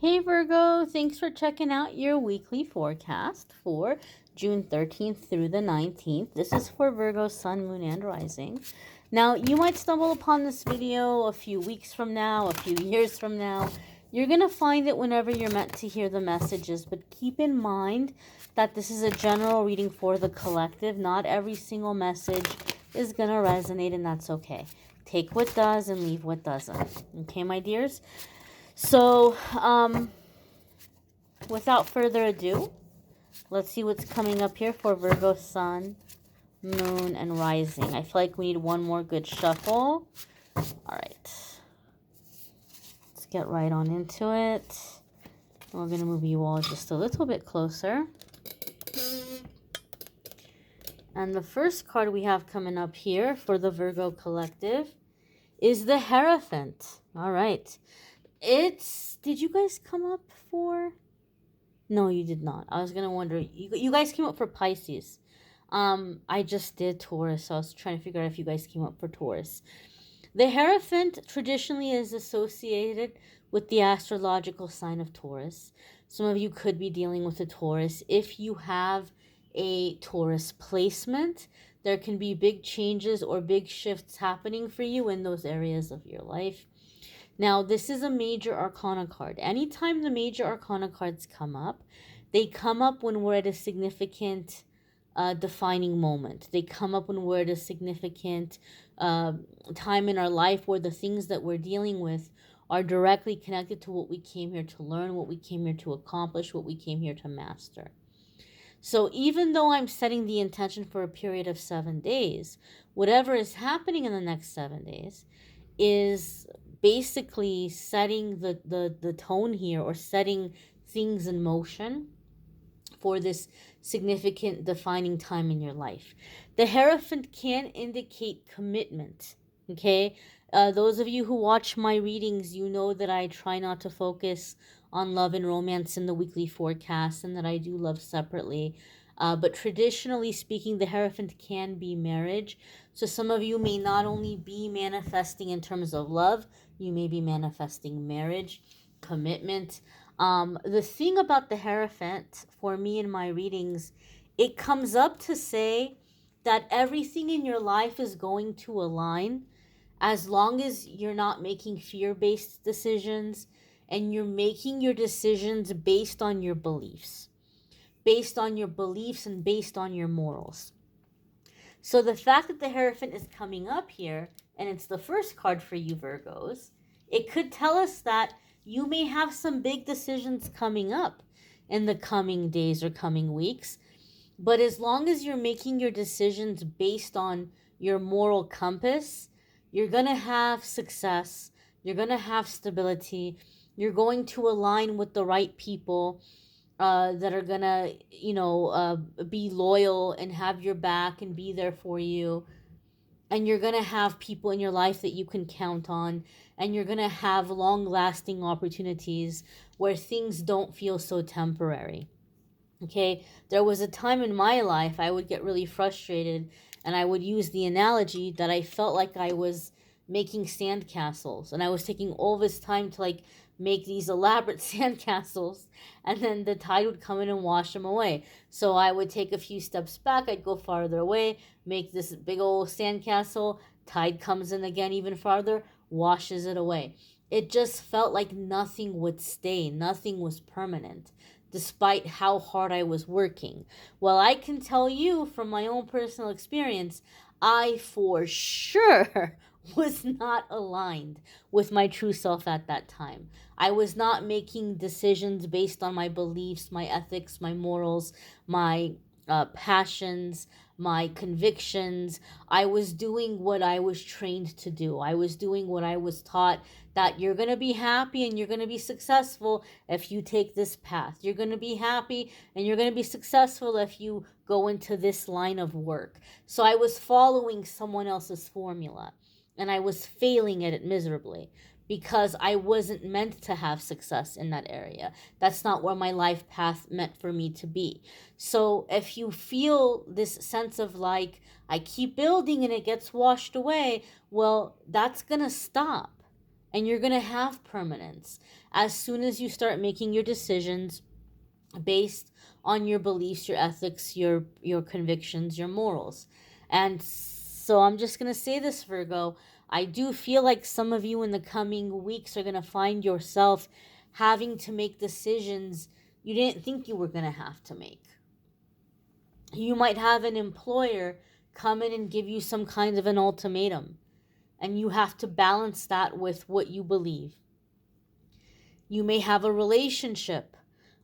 Hey Virgo, thanks for checking out your weekly forecast for June 13th through the 19th. This is for Virgo, Sun, Moon, and Rising. Now, you might stumble upon this video a few weeks from now, a few years from now. You're going to find it whenever you're meant to hear the messages, but keep in mind that this is a general reading for the collective. Not every single message is going to resonate, and that's okay. Take what does and leave what doesn't. Okay, my dears? So, without further ado, let's see what's coming up here for Virgo, Sun, Moon, and Rising. I feel like we need one more good shuffle. All right. Let's get right on into it. We're going to move you all just a little bit closer. And the first card we have coming up here for the Virgo collective is the Hierophant. All right. Did you guys come up for... No, you did not. I was going to wonder. You guys came up for Pisces. I just did Taurus, so I was trying to figure out if you guys came up for Taurus. The Hierophant traditionally is associated with the astrological sign of Taurus. Some of you could be dealing with a Taurus. If you have a Taurus placement, there can be big changes or big shifts happening for you in those areas of your life. Now, this is a major arcana card. Anytime the major arcana cards come up, they come up when we're at a significant defining moment. They come up when we're at a significant time in our life where the things that we're dealing with are directly connected to what we came here to learn, what we came here to accomplish, what we came here to master. So even though I'm setting the intention for a period of 7 days, whatever is happening in the next 7 days is basically setting the tone here, or setting things in motion for this significant defining time in your life. The Hierophant can indicate commitment, okay? Those of you who watch my readings, you know that I try not to focus on love and romance in the weekly forecast, and that I do love separately. But traditionally speaking, the Hierophant can be marriage. So some of you may not only be manifesting in terms of love, you may be manifesting marriage, commitment. The thing about the Hierophant, for me in my readings, it comes up to say that everything in your life is going to align as long as you're not making fear-based decisions, and you're making your decisions based on your beliefs. Based on your beliefs and based on your morals. So the fact that the Hierophant is coming up here, and it's the first card for you Virgos, it could tell us that you may have some big decisions coming up in the coming days or coming weeks. But as long as you're making your decisions based on your moral compass, you're going to have success. You're going to have stability. You're going to align with the right people that are going to, be loyal and have your back and be there for you. And you're going to have people in your life that you can count on. And you're going to have long-lasting opportunities where things don't feel so temporary. Okay, there was a time in my life I would get really frustrated, and I would use the analogy that I felt like I was making sandcastles, and I was taking all this time to make these elaborate sandcastles, and then the tide would come in and wash them away. So I would take a few steps back, I'd go farther away, make this big old sandcastle, tide comes in again even farther, washes it away. It just felt like nothing would stay, nothing was permanent, despite how hard I was working. Well, I can tell you from my own personal experience, I for sure was not aligned with my true self at that time. I was not making decisions based on my beliefs, my ethics, my morals, my passions, my convictions. I was doing what I was trained to do. I was doing what I was taught, that you're going to be happy and you're going to be successful if you take this path. You're going to be happy and you're going to be successful if you go into this line of work. So I was following someone else's formula, and I was failing at it miserably because I wasn't meant to have success in that area. That's not where my life path meant for me to be. So if you feel this sense of like, I keep building and it gets washed away, well, that's going to stop. And you're going to have permanence as soon as you start making your decisions based on your beliefs, your ethics, your convictions, your morals. And so I'm just going to say this, Virgo. I do feel like some of you in the coming weeks are going to find yourself having to make decisions you didn't think you were going to have to make. You might have an employer come in and give you some kind of an ultimatum, and you have to balance that with what you believe. You may have a relationship,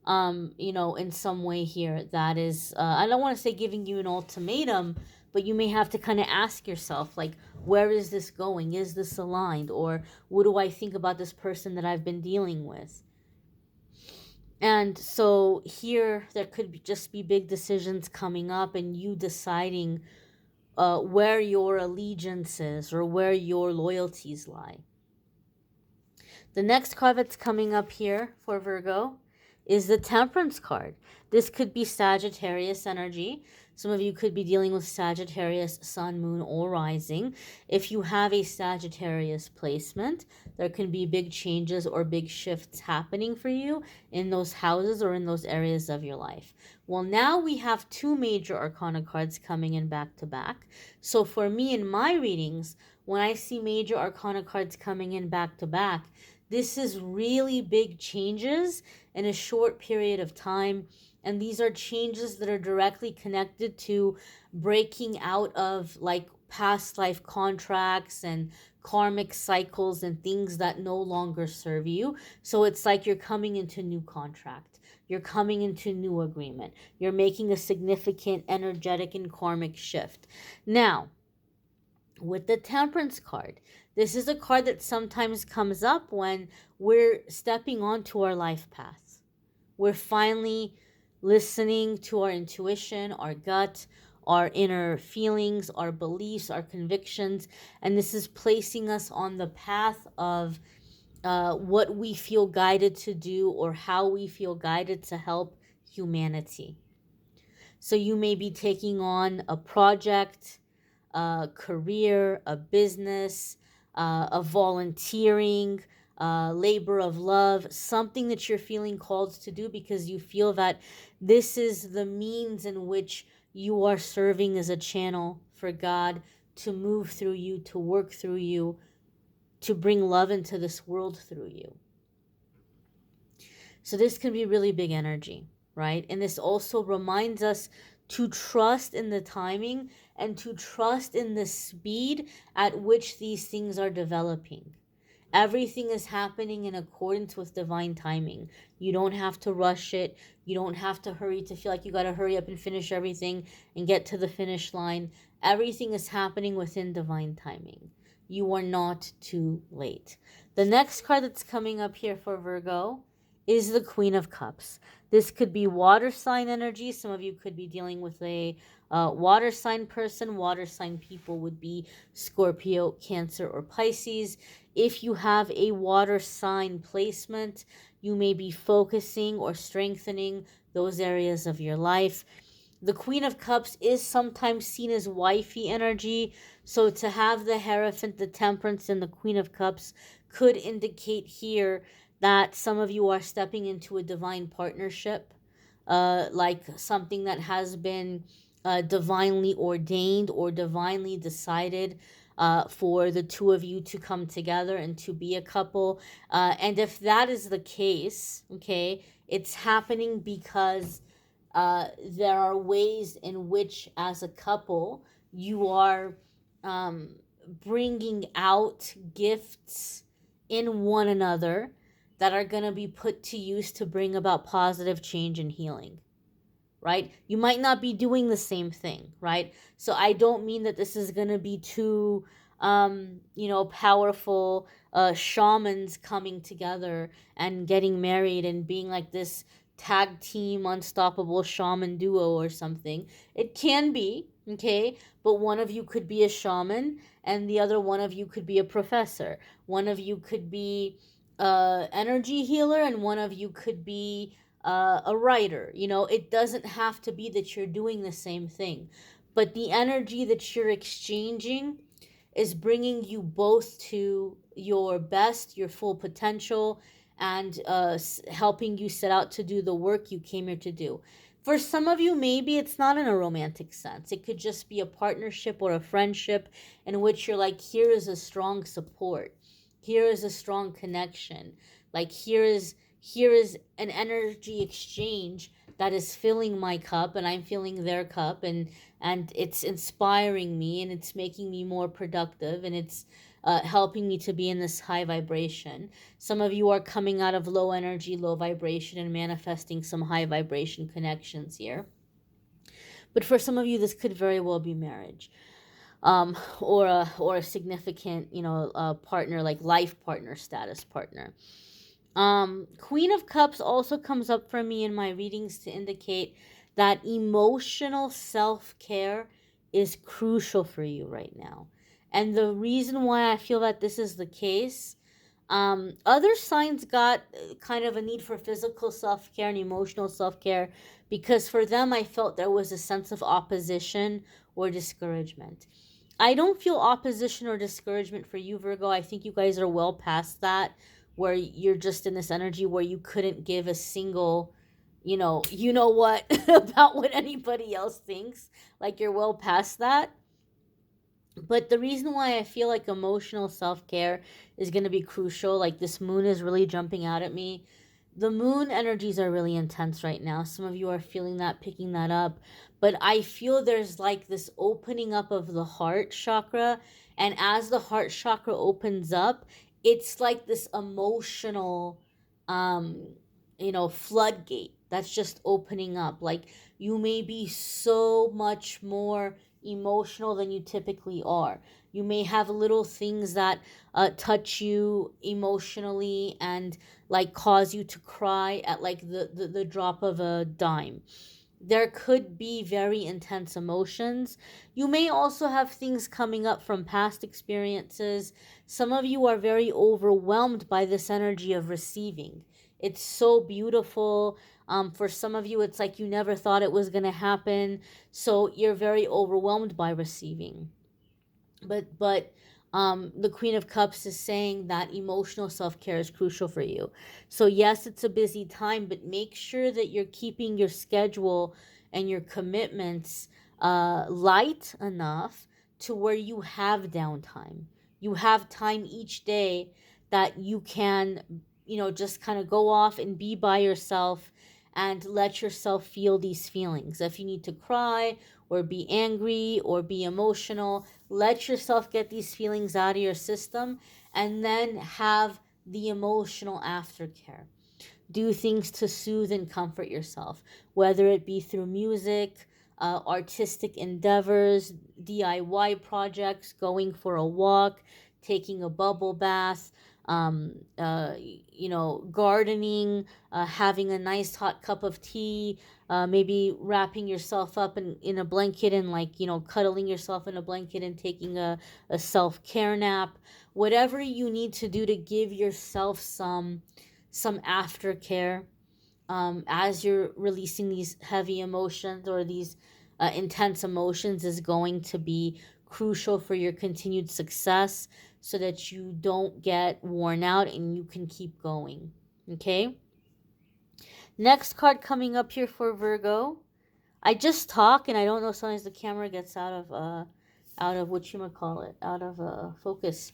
in some way here that is, I don't want to say giving you an ultimatum, but you may have to kind of ask yourself, like, where is this going? Is this aligned? Or what do I think about this person that I've been dealing with? And so here, there could just be big decisions coming up, and you deciding where your allegiances or where your loyalties lie. The next card that's coming up here for Virgo is the Temperance card. This could be Sagittarius energy. Some of you could be dealing with Sagittarius, sun, moon, or rising. If you have a Sagittarius placement, there can be big changes or big shifts happening for you in those houses or in those areas of your life. Well, now we have two major arcana cards coming in back to back. So for me in my readings, when I see major arcana cards coming in back to back, this is really big changes in a short period of time. And these are changes that are directly connected to breaking out of like past life contracts and karmic cycles and things that no longer serve you. So it's like you're coming into new contract. You're coming into new agreement. You're making a significant energetic and karmic shift. Now, with the Temperance card, this is a card that sometimes comes up when we're stepping onto our life path. We're finally listening to our intuition, our gut, our inner feelings, our beliefs, our convictions, and this is placing us on the path of what we feel guided to do or how we feel guided to help humanity. So you may be taking on a project, a career, a business, a volunteering, labor of love, something that you're feeling called to do because you feel that this is the means in which you are serving as a channel for God to move through you, to work through you, to bring love into this world through you. So this can be really big energy, right? And this also reminds us to trust in the timing and to trust in the speed at which these things are developing. Everything is happening in accordance with divine timing. You don't have to rush it. You don't have to hurry to feel like you got to hurry up and finish everything and get to the finish line. Everything is happening within divine timing. You are not too late. The next card that's coming up here for Virgo is the Queen of Cups. This could be water sign energy. Some of you could be dealing with a water sign person. Water sign people would be Scorpio, Cancer, or Pisces. If you have a water sign placement, you may be focusing or strengthening those areas of your life. The Queen of Cups is sometimes seen as wifey energy. So to have the Hierophant, the Temperance, and the Queen of Cups could indicate here that some of you are stepping into a divine partnership, like something that has been divinely ordained or divinely decided for the two of you to come together and to be a couple. And if that is the case, okay, it's happening because there are ways in which, as a couple, you are bringing out gifts in one another that are going to be put to use to bring about positive change and healing, right? You might not be doing the same thing, right? So I don't mean that this is going to be two, powerful shamans coming together and getting married and being like this tag team unstoppable shaman duo or something. It can be, okay? But one of you could be a shaman and the other one of you could be a professor. One of you could be energy healer and one of you could be a writer. It doesn't have to be that you're doing the same thing, but the energy that you're exchanging is bringing you both to your best, your full potential, and helping you set out to do the work you came here to do. For some of you, maybe it's not in a romantic sense. It could just be a partnership or a friendship in which you're like, here is a strong support. Here is a strong connection. Like here is an energy exchange that is filling my cup and I'm filling their cup, and it's inspiring me and it's making me more productive, and it's helping me to be in this high vibration. Some of you are coming out of low energy, low vibration, and manifesting some high vibration connections here. But for some of you, this could very well be marriage, or a significant, partner, like life partner, status partner. Queen of Cups also comes up for me in my readings to indicate that emotional self-care is crucial for you right now. And the reason why I feel that this is the case, other signs got kind of a need for physical self-care and emotional self-care, because for them I felt there was a sense of opposition or discouragement. I don't feel opposition or discouragement for you, Virgo. I think you guys are well past that, where you're just in this energy where you couldn't give a single, what about what anybody else thinks. Like, you're well past that. But the reason why I feel like emotional self-care is going to be crucial, like this moon is really jumping out at me. The moon energies are really intense right now. Some of you are feeling that, picking that up. But I feel there's like this opening up of the heart chakra. And as the heart chakra opens up, it's like this emotional, floodgate that's just opening up. Like, you may be so much more emotional than you typically are. You may have little things that touch you emotionally and like cause you to cry at like the drop of a dime. There could be very intense emotions. You may also have things coming up from past experiences. Some of you are very overwhelmed by this energy of receiving. It's so beautiful. For some of you, it's like you never thought it was going to happen. So you're very overwhelmed by receiving. But the Queen of Cups is saying that emotional self-care is crucial for you. So yes, it's a busy time, but make sure that you're keeping your schedule and your commitments light enough to where you have downtime. You have time each day that you can, just kind of go off and be by yourself and let yourself feel these feelings. If you need to cry or be angry or be emotional, let yourself get these feelings out of your system, and then have the emotional aftercare. Do things to soothe and comfort yourself, whether it be through music, artistic endeavors, DIY projects, going for a walk, taking a bubble bath, gardening, having a nice hot cup of tea, maybe wrapping yourself up in a blanket and cuddling yourself in a blanket and taking a self-care nap. Whatever you need to do to give yourself some aftercare as you're releasing these heavy emotions or these intense emotions is going to be crucial for your continued success, so that you don't get worn out and you can keep going. Okay? Next card coming up here for Virgo. I just talk and I don't know, sometimes the camera gets out of focus.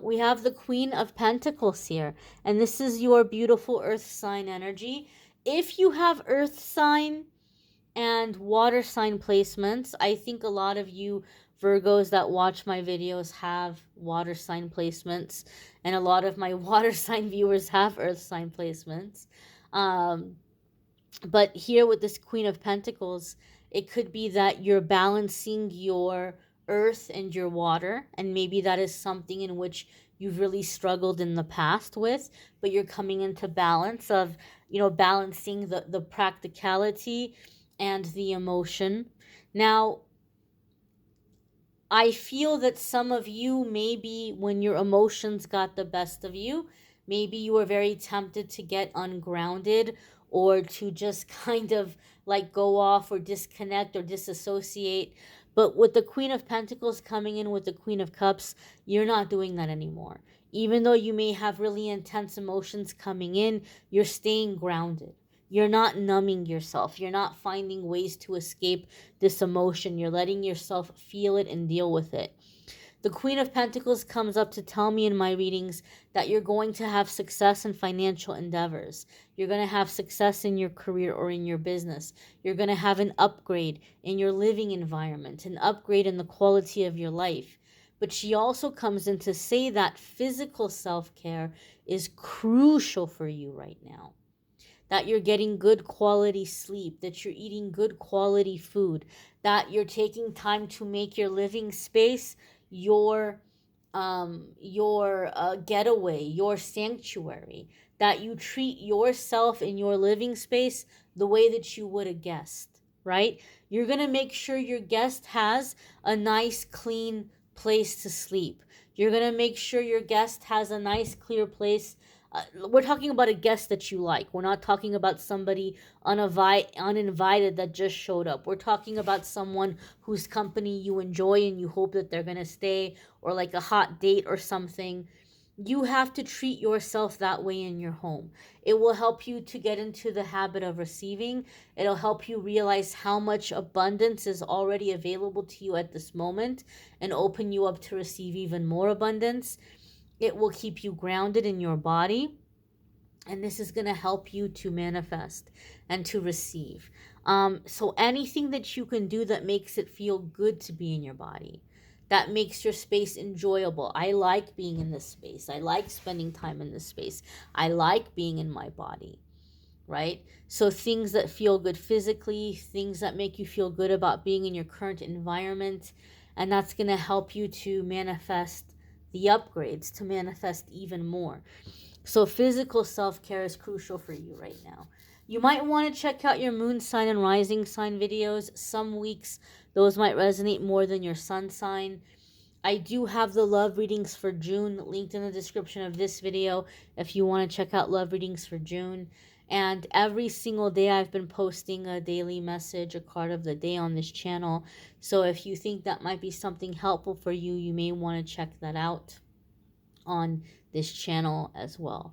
We have the Queen of Pentacles here, and this is your beautiful earth sign energy. If you have earth sign and water sign placements, I think a lot of you Virgos that watch my videos have water sign placements, and a lot of my water sign viewers have earth sign placements. But here with this Queen of Pentacles, it could be that you're balancing your earth and your water, and maybe that is something in which you've really struggled in the past with, but you're coming into balance of, balancing the practicality and the emotion. Now, I feel that some of you, maybe when your emotions got the best of you, maybe you were very tempted to get ungrounded, or to just kind of like go off or disconnect or disassociate. But with the Queen of Pentacles coming in with the Queen of Cups, you're not doing that anymore. Even though you may have really intense emotions coming in, you're staying grounded. You're not numbing yourself. You're not finding ways to escape this emotion. You're letting yourself feel it and deal with it. The Queen of Pentacles comes up to tell me in my readings that you're going to have success in financial endeavors. You're going to have success in your career or in your business. You're going to have an upgrade in your living environment, an upgrade in the quality of your life. But she also comes in to say that physical self-care is crucial for you right now. That you're getting good quality sleep, that you're eating good quality food, that you're taking time to make your living space your getaway, your sanctuary, that you treat yourself in your living space the way that you would a guest, right? You're going to make sure your guest has a nice clean place to sleep. You're going to make sure your guest has a nice clear place. We're talking about a guest that you like. We're not talking about somebody uninvited that just showed up. We're talking about someone whose company you enjoy and you hope that they're going to stay, or like a hot date or something. You have to treat yourself that way in your home. It will help you to get into the habit of receiving. It'll help you realize how much abundance is already available to you at this moment and open you up to receive even more abundance. It will keep you grounded in your body, and this is going to help you to manifest and to receive. So anything that you can do that makes it feel good to be in your body, that makes your space enjoyable. I like being in this space. I like spending time in this space. I like being in my body, right? So things that feel good physically, things that make you feel good about being in your current environment, and that's going to help you to manifest the upgrades, to manifest even more. So physical self-care is crucial for you right now. You might want to check out your moon sign and rising sign videos. Some weeks those might resonate more than your sun sign. I do have the love readings for June linked in the description of this video if you want to check out love readings for June. And every single day I've been posting a daily message, a card of the day on this channel. So if you think that might be something helpful for you, you may want to check that out on this channel as well.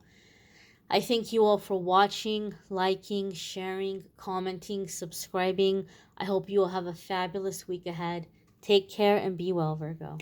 I thank you all for watching, liking, sharing, commenting, subscribing. I hope you will have a fabulous week ahead. Take care and be well, Virgo.